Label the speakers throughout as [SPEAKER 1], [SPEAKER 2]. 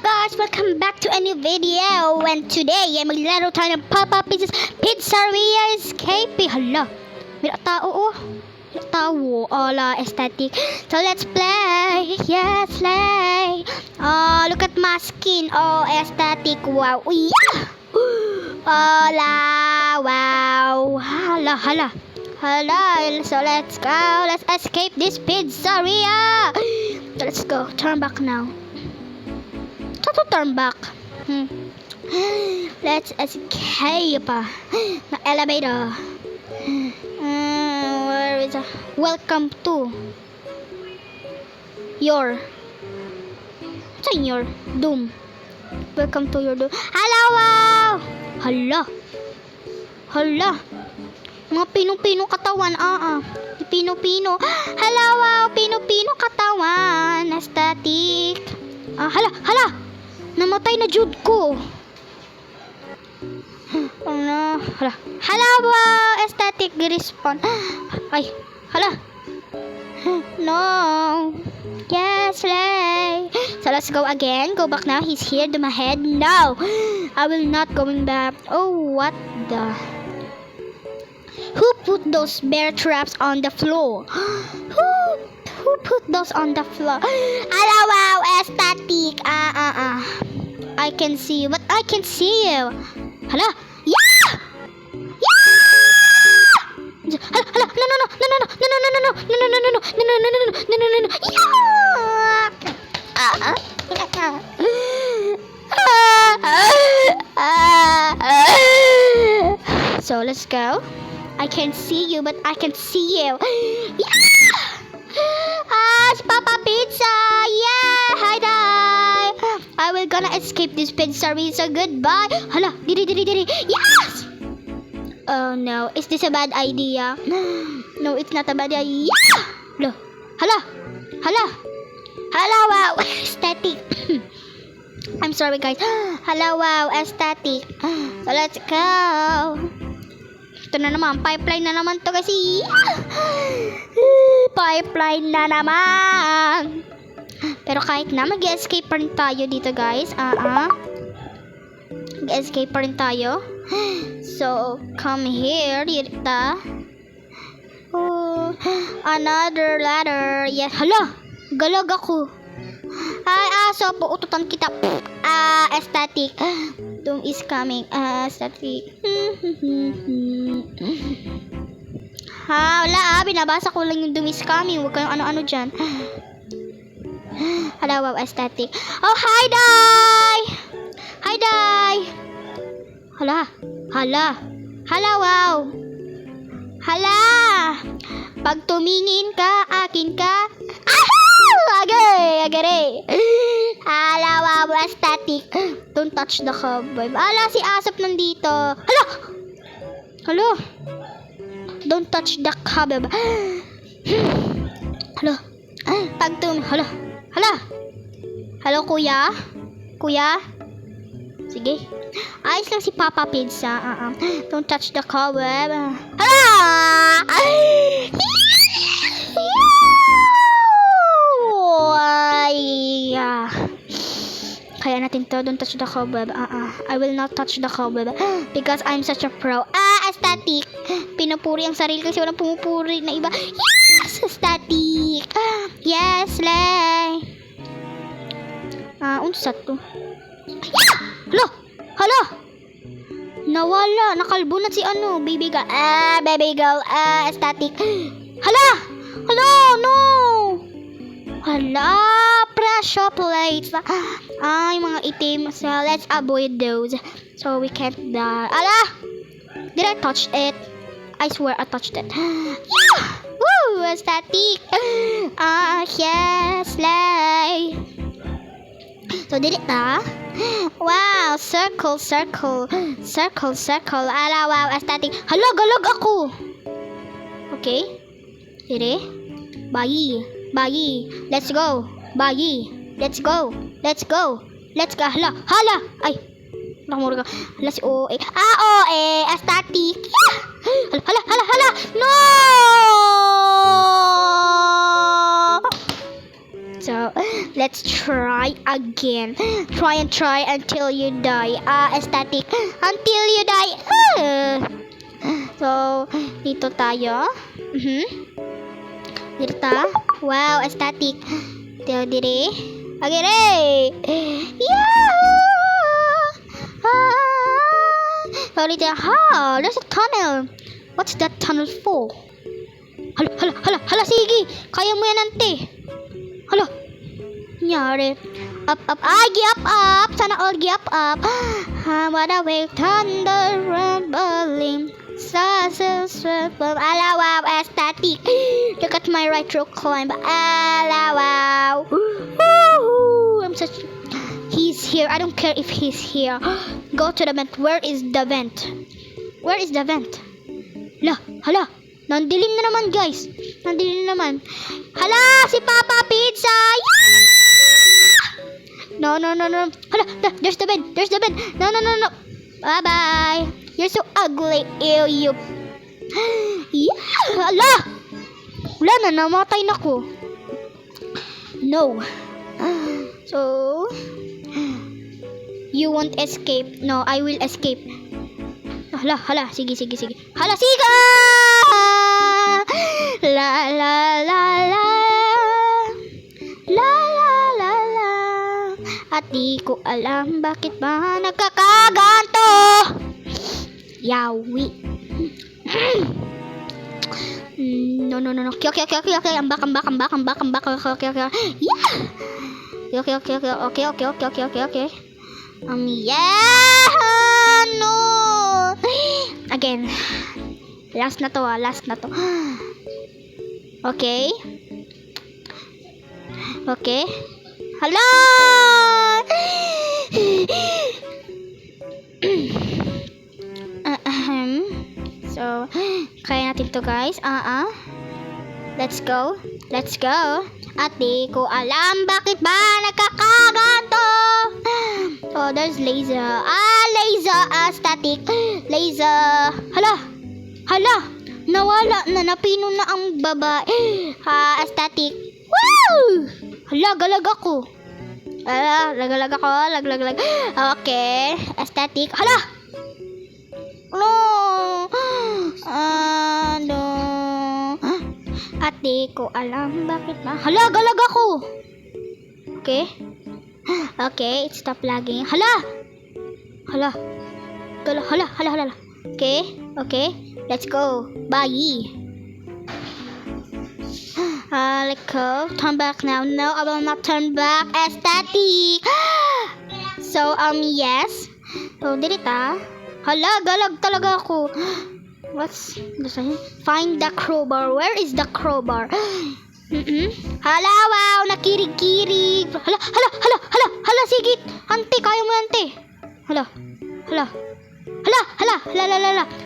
[SPEAKER 1] guys? Welcome back to a new video. And today, ay maglaro tayo ng Papa Pizza's Pizzeria Escape. Hala, may tao oh. May tao, ala, aesthetic. So let's play. Yes, play. Oh, look at my skin. Oh, aesthetic. Wow. Yeah. Ala, wow. Hala, hala. Hala, so let's go. Let's escape this pizzeria. Let's go. Turn back now. To turn back. Let's escape. The elevator. Where is it? Welcome to your. What's in your doom? Welcome to your doom. Hello, wow. Hala. Hala. Mga pinong-pinong katawan. Pino-pino. Hala, wow. Pino-pino katawan. Aesthetic. Hala, hala. Namatay na Jude ko. Oh no. Hala. Hala, wow. Aesthetic respawn. Ay. Hala. No. Yes, Lay. So let's go again. Go back now. He's here to my head. No. I will not going back. Oh, what the... Who put those bear traps on the floor? Who put those on the floor? Hello, wow, aesthetic. I can see you, but I can see you. Hala, yeah! Yeah! Hala, no. So let's go. I can't see you, but I can see you. Yeah! Si Papa Pizza! Yeah! Hi, die! I will gonna escape this pizzeria, so goodbye! Hala! Diri! Yes! Oh no, is this a bad idea? No, it's not a bad idea. Yeah! Hala! Wow! Aesthetic! I'm sorry, guys. Hala, wow! Aesthetic! So let's go! Ito na naman, pipeline na naman to kasi. Pipeline na naman. Pero kahit na, mag-escape pa rin tayo dito, guys. Mag-escape pa rin tayo. So, come here, Rita. Oh, another ladder. Yes. Hala, galag ako. Ay, aso, puututan kita. Aesthetic. Doom is coming. Aesthetic. Wala binabasa ko lang yung Doom is coming. Huwag kayong ano-ano dyan. Hala, wow, aesthetic. Oh, hi, Day! Hi, Day! Hala, wow! Hala! Pag tumingin ka, akin ka. Agay! Hala, wow, aesthetic. Don't touch the cobweb. Hala, si Asap nandito. Hala! Don't touch the cobweb. Hala! Hala! Hello, kuya? Kuya? Sige. Ayos lang si Papa Pizza. Don't touch the cobweb. Hala! Kaya natin to. Don't touch the cobweb. I will not touch the cobweb because I'm such a pro. Aesthetic. Pinupuri ang sarili kasi walang pumupuri na iba. Yes! Aesthetic. Yes, Lay. Unsa to? Yeah! Hala! Nawala. Nakalbo na si baby girl. Baby girl. Aesthetic. Hala! No! Hala! Pressure plates. Yung mga itim. So, let's avoid those. So, we can't die. Ala! Did I touch it? I swear I touched it. Yeah! Woo! Aesthetic. Yes, Lay. So, did it na? Wow! Circle. Ala, wow, aesthetic. Hala, galag ako. Okay. Dire. Bayi. Let's go. Bayi. Let's go. Hala. Ay. Nakamura ka. Hala si OA. OA. Aesthetic. Yeah! Hala. No! So, let's try again. Try and try until you die. Aesthetic. Until you die. So, dito tayo. Dito ta. Wow, aesthetic. Dito dire. Agire. Yahoo! Sorry, there's a tunnel. What's that tunnel for? Hala, sige. Kaya mo yan, ante. Hala. Nyari. Up. Up. Sana all up. What a wave, thunder, rumbling. Wow, aesthetic. Look at my right row climb. Wow. He's here. I don't care if he's here. Go to the vent. Where is the vent? Hala. Nandilim na naman, guys. Hala, si Papa Pizza. Yeah! No. Hala, there's the bed. No. Bye-bye. You're so ugly. Ew, you. Yeah! Hala! Wala na, namatay na ko. No. So, you won't escape. No, I will escape. Hala, sige. Hala, siga! La. At di ko alam bakit ba nagkakaganto. Yawi. No. Okay. I'm back. Okay. Yeah. Okay. Yeah. No. Again. Last na to. Okay. Hala! So, kaya natin to, guys. Let's go. At di ko alam bakit ba nagkakaganto. Oh, there's laser. Laser. Static. Laser. Hala. Nawala na. Napino na ang babae. Static. Woo! Hala, galag ako. Lag. Okay. Static. Hala! No. At di ko alam bakit ba. Hala, galag ako. Okay, stop lagging. Hala. Okay. Let's go. Bye. Let's go. Turn back now. No, I will not turn back. Aesthetic. So, yes. So, dirita. Hala, galag talaga ako. What's this? Find the crowbar. Where is the crowbar? Hala, wow, nakirig-kirig. Hala, sigit. Ante, kaya mo, ante. Hala. Hala,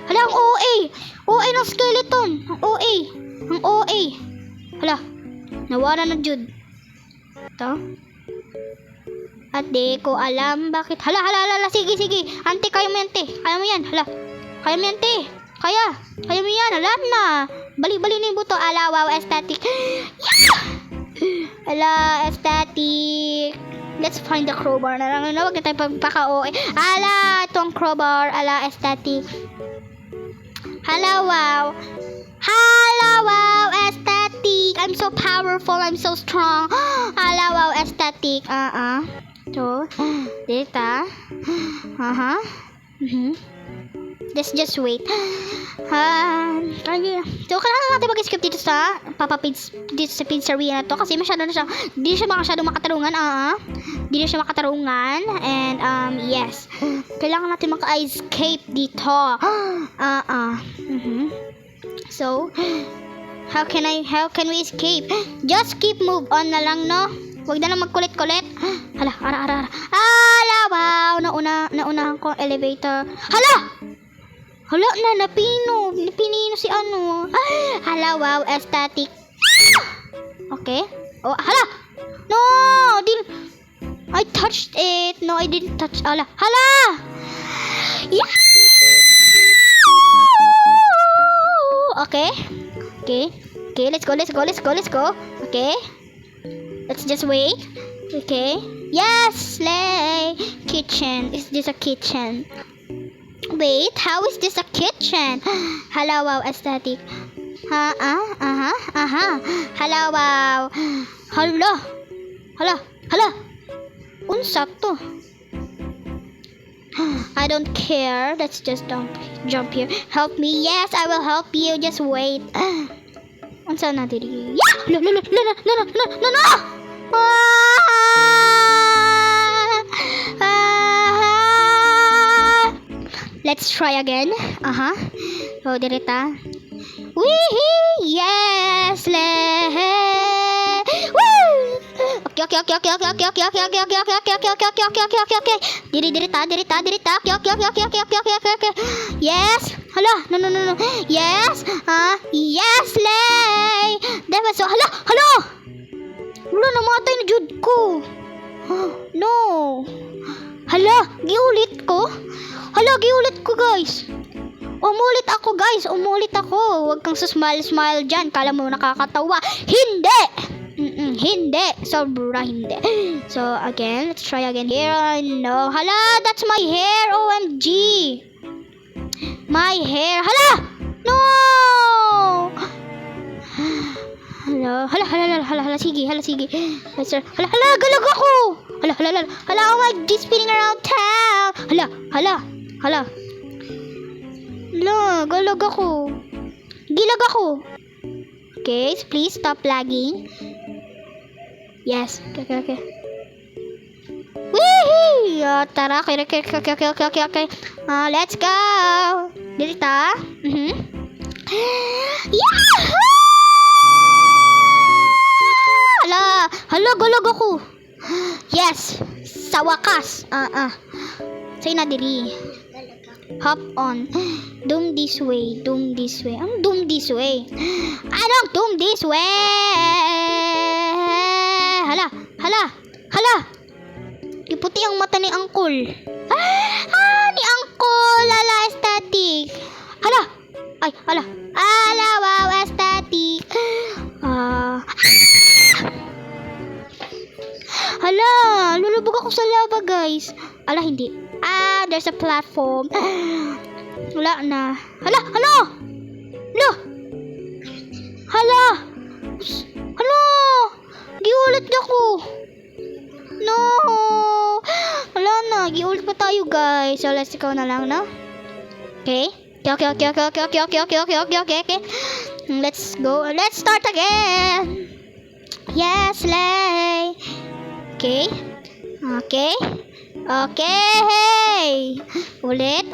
[SPEAKER 1] ang OA. OA ng skeleton. Ang OA. Hala, nawala na Jude. Ito. At di ko alam bakit. Hala, sige. Ante, kaya mo yan, ante. Kaya mo yan, hala. Kaya mo yan, ante. Kaya mo yan, hala na. Bali-bali na yung buto. Ala, wow, aesthetic. Yeah! Ala, aesthetic. Let's find the crowbar na lang. Huwag na tayo pagpaka-OA. Ala, itong crowbar. Ala, aesthetic. Hala, wow. Aesthetic. I'm so powerful. I'm so strong. Hala, wow, aesthetic. So, data. Let's just wait. So, kailangan natin mag-skip dito sa dito sa pizzeria na to kasi hindi siya masyadong makatarungan. Hindi siya makatarungan. And, yes. Kailangan natin maka-escape dito. So, how can we escape? Just keep move on na lang, no? Huwag na lang magkulit-kulit. Hala, ara. Hala, wow. Naunahan ko elevator. Hala na, napino si ano. Hala, wow, aesthetic. Okay. Oh, hala. No, I touched it. No, I didn't touch. Hala. Yeah. Okay, let's go. Okay. Let's just wait. Okay. Yes, slay. Kitchen. Is this a kitchen? Wait, how is this a kitchen? Hello, wow, aesthetic. Hello, wow. Hala. Unsa to? I don't care. Let's just jump here. Help me. Yes, I will help you. Just wait. Unsa na diri? Yeah! No. Let's try again. So, dirita. Wee! Yes! Woo! Okay. Dirita. Okay. Yes. Hala. No. Yes. Yes, lay. Diba so? Hala. Wala, namatay na jud ko. No. Hala, giulit ko, guys. Umulit ako. Huwag kang smile dyan. Kala mo nakakatawa. Hindi. Hindi. Sobra hindi. So, again. Let's try again here. No. Hala, that's my hair. OMG. My hair. Hala. No. Hala. Sige. Let's try. Hala, galag ako. Hala, oh my God, spinning around town. Hala. Galag ako. Gilag ako. Okay, please stop lagging. Yes. Okay. Wee! Tara, okay. Let's go. Dirita. Yahoo! Hala, galag ako. Yes, sa wakas. Say na diri. Hop on. Doom this way. Anong doom this way? Hala. Iputi ang mata ni Uncle. Ni Uncle. Hala, aesthetic. Hala. Wow, aesthetic. Hala, lulubog ako sa lava, guys. Hindi. There's a platform. Wala na. Hala. Giulit ako. No. Wala na. Giulit pa tayo, guys. So, let's go na lang, no? Okay. Let's go. Let's start again. Yes, lay. Okay.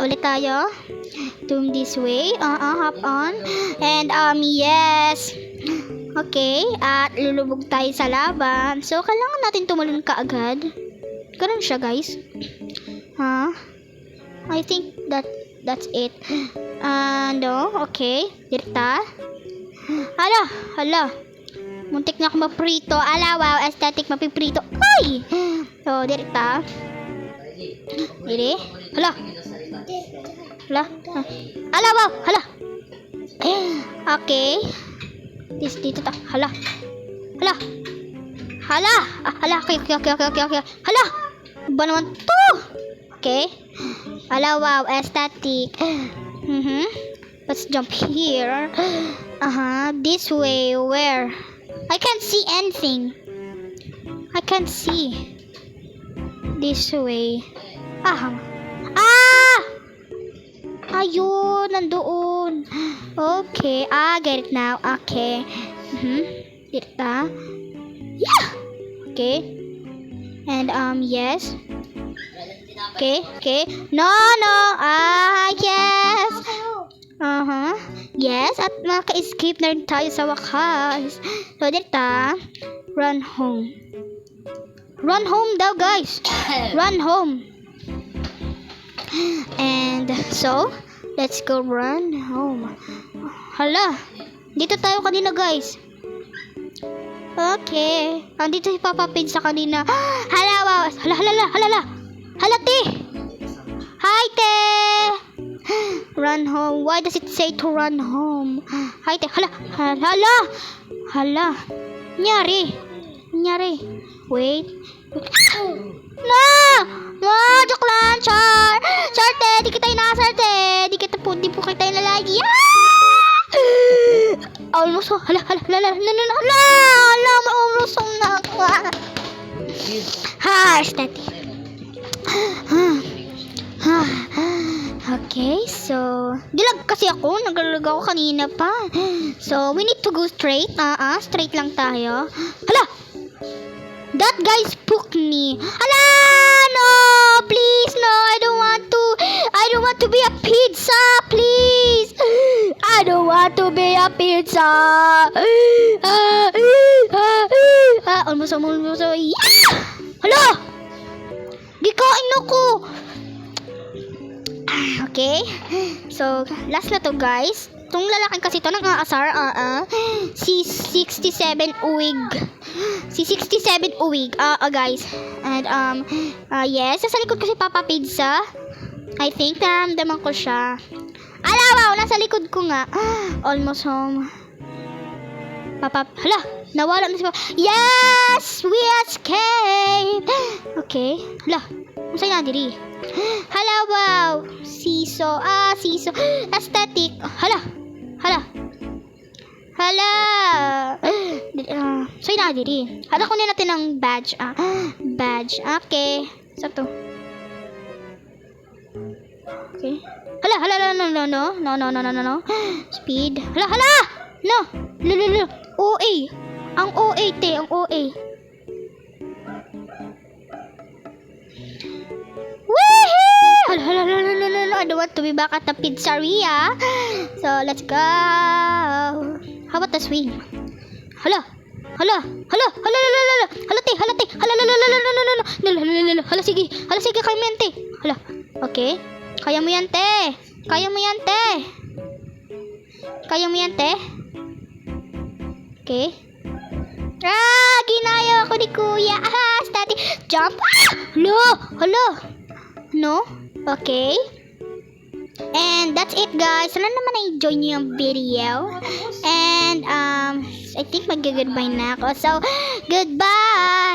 [SPEAKER 1] Ulit tayo. Doom this way. Hop on. And yes. Okay. At lulubog tayo sa laban. So, kailangan natin tumalon kaagad. Ganun siya, guys. I think that's it. No. Okay. Dirta. Hala. Muntik na ako maprito. Wow, aesthetic mapiprito. Ay! So, dirita. Diri. Hala. Wow. Okay. Dito ta. Hala. Okay. Hala. Ba naman to? Okay. Wow, aesthetic. Let's jump here. This way. Where? I can't see anything. This way. Ayun, nandoon. Okay, get it now. Okay. Dirta. Yeah. Okay. And yes. Okay. No. Yes. Yes, at maka-escape na rin tayo sa wakas. So, dirta. Run home daw, guys. Run home. And so, let's go run home. Hala. Dito tayo kanina, guys. Okay. Andito si Papa Pig sa kanina. Hala, wow. Hala, te. Hi, te. Run home. Why does it say to run home? Hi, te. Hala. Nyari. Nangyari? Wait. No! No! Joke lang, Char! Charte! Di kita inasarte! Di po kita inalagi. Almost. Hala! Almost na ako. Steady. Okay, so dilag kasi ako, naglalag ako kanina pa. So, we need to go straight. Straight lang tayo. Hala! That guy spooked me. Hala! No! Please, no! I don't want to be a pizza, please! I don't want to be a pizza! Almost. Yeah! Hala! Gikain ako! Okay. So, last na to, guys. Itong lalaki kasi to nang aasar. Si 67 uwig. Guys. And, yes. Sa likod ko si Papa Pizza. I think naramdaman ko siya. Wow! Nasa likod ko nga. Almost home. Hala! Nawala na si Papa. Yes! We escaped! Okay. Hala! Masay na diri. Hala, wow! Siso. Aesthetic. Hala! Say na diri. Hala, kunin natin ang badge. Badge. Okay. Sa to. Okay. Hala, no. Speed. Hala! No. OA. Ang OA, te. Ang OA. Woohoo! Hala. I don't want to be back at the pizzeria. So, let's go. How about the swing? Hala, te. Hala, sige, kaya mo yan, te. Hala, okay. Kaya mo yan, te. Okay. Ginaya ako ni Kuya. Steady. Jump. Hala. No? Okay. And that's it, guys. Sana naman na-enjoy nyo yung video. And, I think mag-goodbye na ako. So, goodbye!